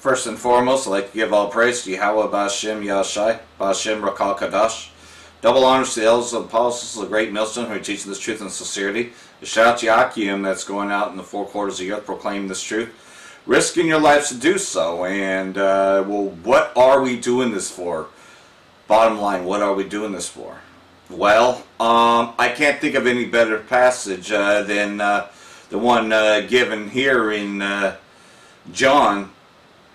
First and foremost, I'd like to give all praise to Yahweh Ba'Shem Yahshai, Ba'Shem Rakal Kadash. Double honors to the elders of the apostles of the great millstone who are teaching this truth in sincerity. The shout to Yakim that's going out in the four quarters of the earth proclaiming this truth. Risking your lives to do so. And, well, what are we doing this for? Bottom line, what are we doing this for? Well, I can't think of any better passage than the one given here in John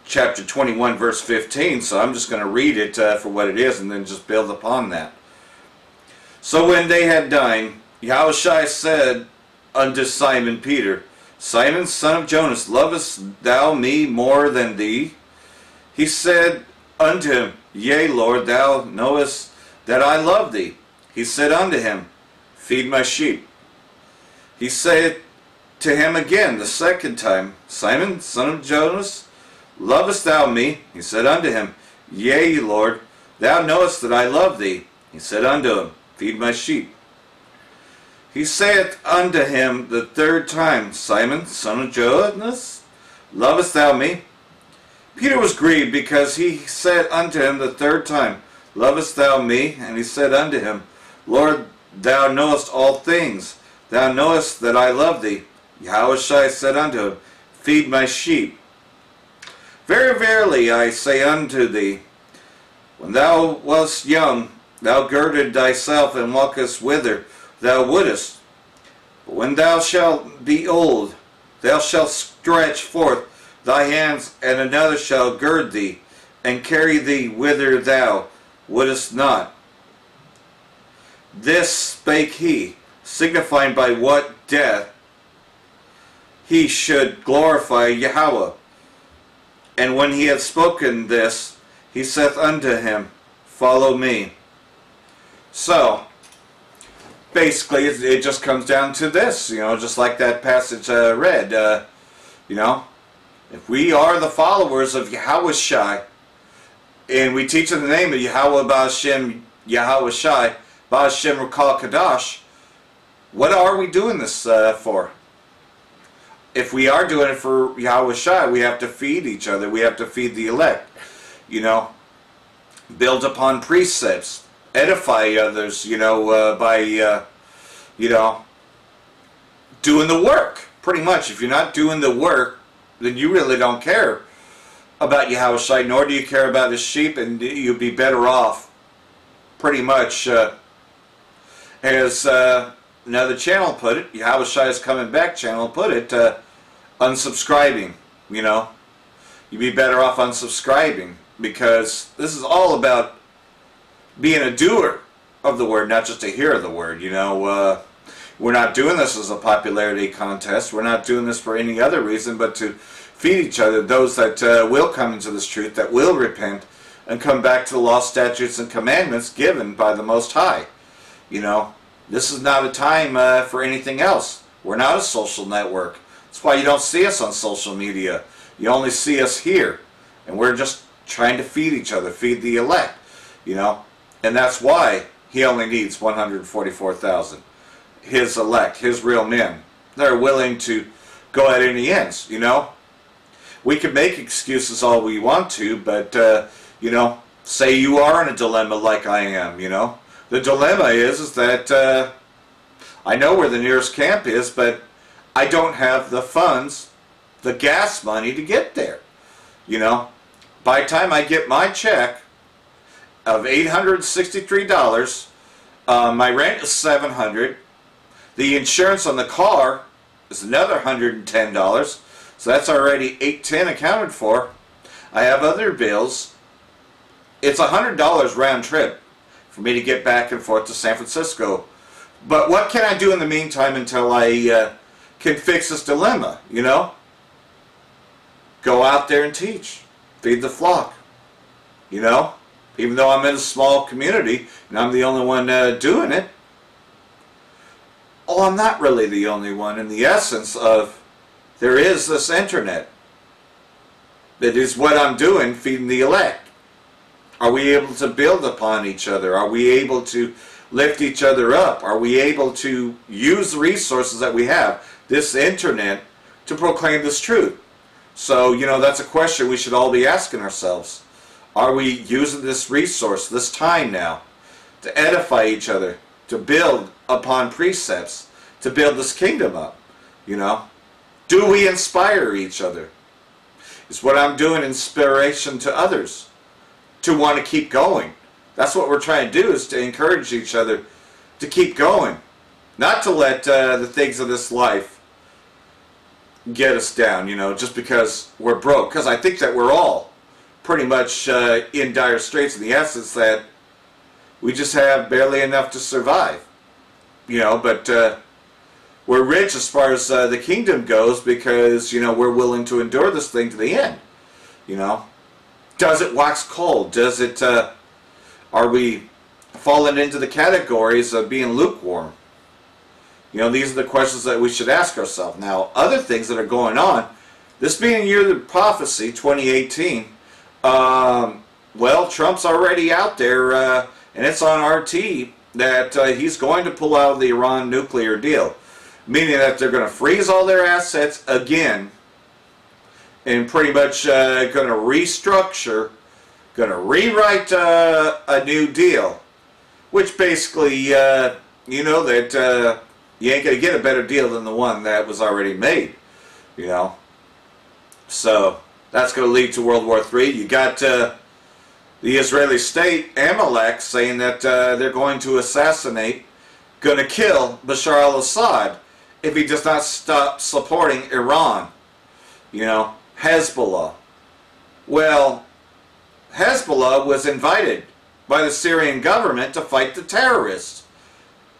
chapter 21 verse 15, so I'm just going to read it for what it is and then just build upon that. So when they had dined, Yahushua said unto Simon Peter, Simon, son of Jonas, lovest thou me more than thee? He said unto him, Yea, Lord, thou knowest that I love thee. He said unto him, Feed my sheep. He said to him again the second time, Simon, son of Jonas, lovest thou me? He said unto him, Yea, Lord, thou knowest that I love thee. He said unto him, Feed my sheep. He saith unto him the third time, Simon, son of Jonas, lovest thou me? Peter was grieved because he said unto him the third time, Lovest thou me? And he said unto him, Lord, thou knowest all things. Thou knowest that I love thee. Yahushua said unto him, Feed my sheep. Very verily I say unto thee, when thou wast young, thou girded thyself and walkest whither thou wouldest. But when thou shalt be old, thou shalt stretch forth thy hands, and another shall gird thee, and carry thee whither thou wouldest not. This spake he, signifying by what death he should glorify Yahweh. And when he had spoken this, he saith unto him, Follow me. So, basically, it just comes down to this, just like that passage I read. If we are the followers of Yahushua, and we teach in the name of Yahweh Ba'Shem Yahushua, Ba'Shem Rakal Kadash, what are we doing this for? If we are doing it for Yahushua, we have to feed each other. We have to feed the elect. Build upon precepts. Edify others, by, doing the work. Pretty much. If you're not doing the work, then you really don't care about Yahushua, nor do you care about his sheep, and you'd be better off, pretty much, as another channel put it, Yahushua is coming back channel put it, unsubscribing. You'd be better off unsubscribing, because this is all about being a doer of the word, not just a hearer of the word. We're not doing this as a popularity contest. We're not doing this for any other reason but to feed each other, those that will come into this truth, that will repent and come back to the law, statutes, and commandments given by the Most High. This is not a time for anything else. We're not a social network. That's why you don't see us on social media. You only see us here. And we're just trying to feed each other, feed the elect. And that's why he only needs 144,000. His elect, his real men. They're willing to go at any ends, We can make excuses all we want to, but, say you are in a dilemma like I am, The dilemma is that I know where the nearest camp is, but I don't have the funds, the gas money to get there. By the time I get my check of $863, my rent is $700. The insurance on the car is another $110. So that's already $810 accounted for. I have other bills. It's $100 round trip for me to get back and forth to San Francisco. But what can I do in the meantime until I can fix this dilemma, Go out there and teach. Feed the flock, Even though I'm in a small community and I'm the only one doing it. Oh, I'm not really the only one in the essence of there is this internet. That is what I'm doing, feeding the elect. Are we able to build upon each other? Are we able to lift each other up? Are we able to use the resources that we have, this internet, to proclaim this truth? So, you know, that's a question we should all be asking ourselves. Are we using this resource, this time now, to edify each other, to build upon precepts, to build this kingdom up? You know? Do we inspire each other? Is what I'm doing inspiration to others to want to keep going? That's what we're trying to do, is to encourage each other to keep going. Not to let the things of this life get us down, you know, just because we're broke. Because I think that we're all pretty much in dire straits in the essence that we just have barely enough to survive. You know, but we're rich as far as the kingdom goes because, you know, we're willing to endure this thing to the end. You know, does it wax cold? Does it, are we falling into the categories of being lukewarm? You know, these are the questions that we should ask ourselves. Now, other things that are going on, this being a year of prophecy, 2018, well, Trump's already out there, and it's on RT, that he's going to pull out of the Iran nuclear deal. Meaning that they're going to freeze all their assets again, and pretty much going to restructure, going to rewrite a new deal. Which basically, you know, that you ain't going to get a better deal than the one that was already made. You know. So, that's going to lead to World War III. You got the Israeli state, Amalek, saying that they're going to assassinate, going to kill Bashar al-Assad if he does not stop supporting Iran. You know, Hezbollah. Well, Hezbollah was invited by the Syrian government to fight the terrorists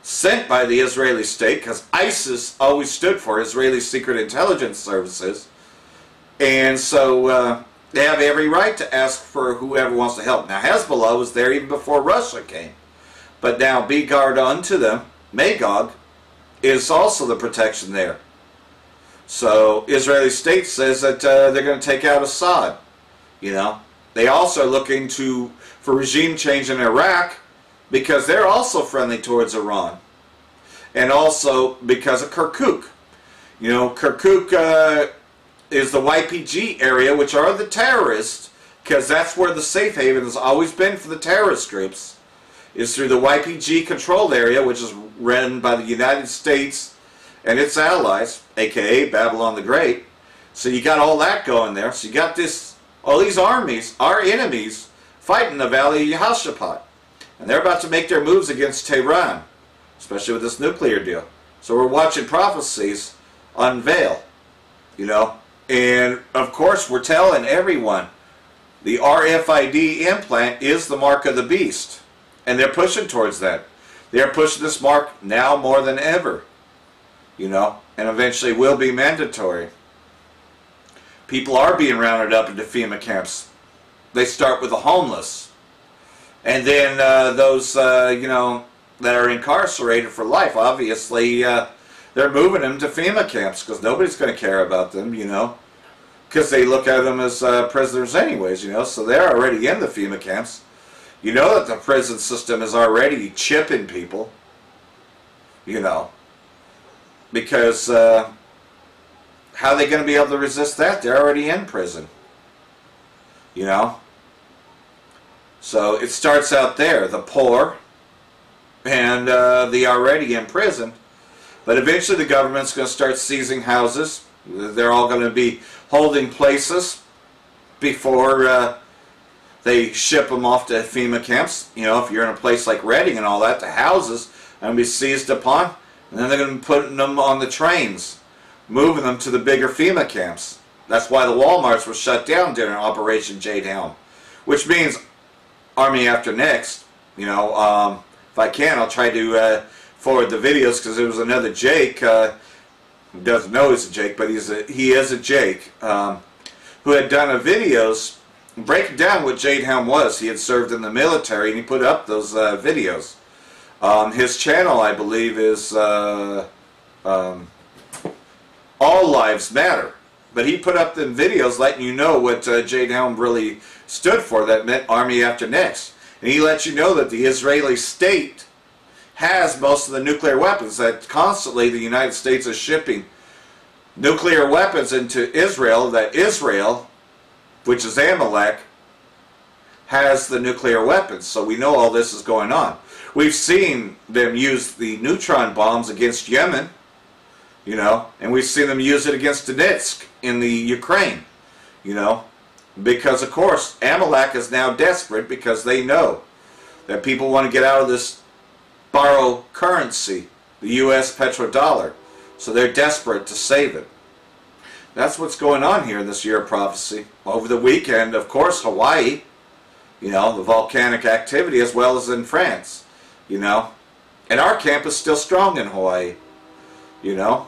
sent by the Israeli state, because ISIS always stood for Israeli Secret Intelligence Services. And so they have every right to ask for whoever wants to help. Now, Hezbollah was there even before Russia came. But now, be guard unto them, Magog, is also the protection there. So, Israeli state says that they're going to take out Assad. You know, they also are looking for regime change in Iraq because they're also friendly towards Iran. And also because of Kirkuk. You know, Kirkuk is the YPG area, which are the terrorists, because that's where the safe haven has always been for the terrorist groups, is through the YPG controlled area, which is run by the United States and its allies, aka Babylon the Great. So you got all that going there. So you got all these armies, our enemies, fighting the Valley of Yehoshaphat. And they're about to make their moves against Tehran, especially with this nuclear deal. So we're watching prophecies unveil, you know. And of course we're telling everyone the RFID implant is the mark of the beast. And they're pushing towards that. They're pushing this mark now more than ever. You know, and eventually will be mandatory. People are being rounded up into FEMA camps. They start with the homeless. And then those, you know, that are incarcerated for life, obviously, they're moving them to FEMA camps because nobody's going to care about them, you know. Because they look at them as prisoners anyways, you know. So they're already in the FEMA camps. You know that the prison system is already chipping people, you know. Because how are they going to be able to resist that? They're already in prison, you know. So it starts out there, the poor and the already in prison. But eventually the government's going to start seizing houses. They're all going to be holding places before they ship them off to FEMA camps. You know, if you're in a place like Reading and all that, the houses are going to be seized upon. And then they're going to be putting them on the trains, moving them to the bigger FEMA camps. That's why the Walmarts were shut down during Operation Jade Helm. Which means Army After Next, you know, if I can, I'll try to forward the videos, because there was another Jake, who doesn't know he's a Jake, but he is a Jake, who had done videos breaking down what Jade Helm was. He had served in the military, and he put up those videos. His channel, I believe, is All Lives Matter. But he put up the videos letting you know what Jade Helm really stood for. That meant Army After Next. And he lets you know that the Israeli state has most of the nuclear weapons that constantly the United States is shipping nuclear weapons into Israel, that Israel, which is Amalek, has the nuclear weapons. So we know all this is going on. We've seen them use the neutron bombs against Yemen, you know, and we've seen them use it against Donetsk in the Ukraine, you know, because of course Amalek is now desperate because they know that people want to get out of this borrow currency, the US petrodollar, so they're desperate to save it. That's what's going on here in this year of prophecy. Over the weekend, of course, Hawaii, you know, the volcanic activity, as well as in France, you know, and our camp is still strong in Hawaii, you know.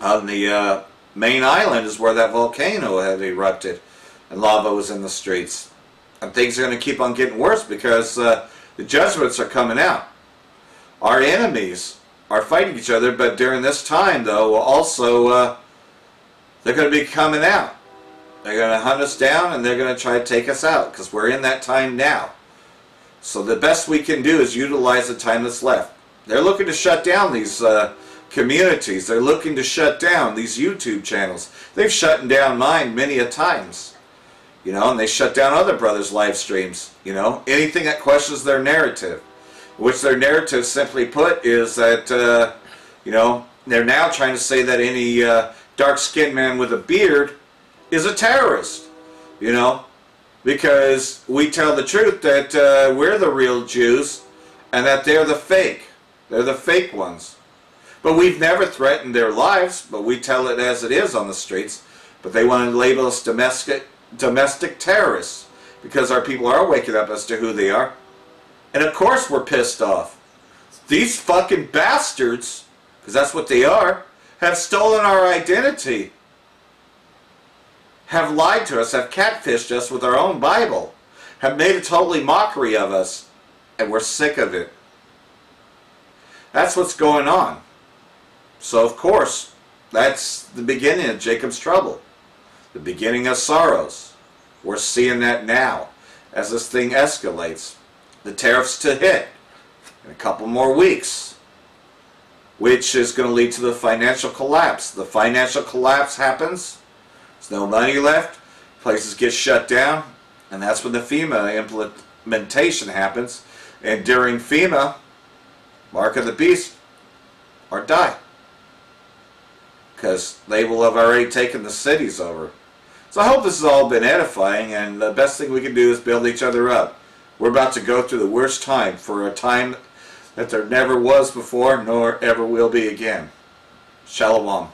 On the main island is where that volcano had erupted and lava was in the streets, and things are going to keep on getting worse because the judgments are coming out. Our enemies are fighting each other, but during this time though also they're going to be coming out. They're going to hunt us down and they're going to try to take us out because we're in that time now. So the best we can do is utilize the time that's left. They're looking to shut down these communities. They're looking to shut down these YouTube channels. They've shut down mine many a times, you know, and they shut down other brothers' live streams, you know, anything that questions their narrative, which their narrative, simply put, is that, you know, they're now trying to say that any dark-skinned man with a beard is a terrorist, you know, because we tell the truth that we're the real Jews and that they're the fake. They're the fake ones. But we've never threatened their lives, but we tell it as it is on the streets. But they want to label us domestic terrorists because our people are waking up as to who they are. And of course we're pissed off. These fucking bastards, because that's what they are, have stolen our identity. Have lied to us, have catfished us with our own Bible, have made a totally mockery of us, and we're sick of it. That's what's going on. So of course, that's the beginning of Jacob's trouble, the beginning of sorrows. We're seeing that now as this thing escalates. The tariffs to hit in a couple more weeks, which is going to lead to the financial collapse. The financial collapse happens. There's no money left. Places get shut down. And that's when the FEMA implementation happens. And during FEMA, mark of the beast or die. Because they will have already taken the cities over. So I hope this has all been edifying. And the best thing we can do is build each other up. We're about to go through the worst time, for a time that there never was before nor ever will be again. Shalom.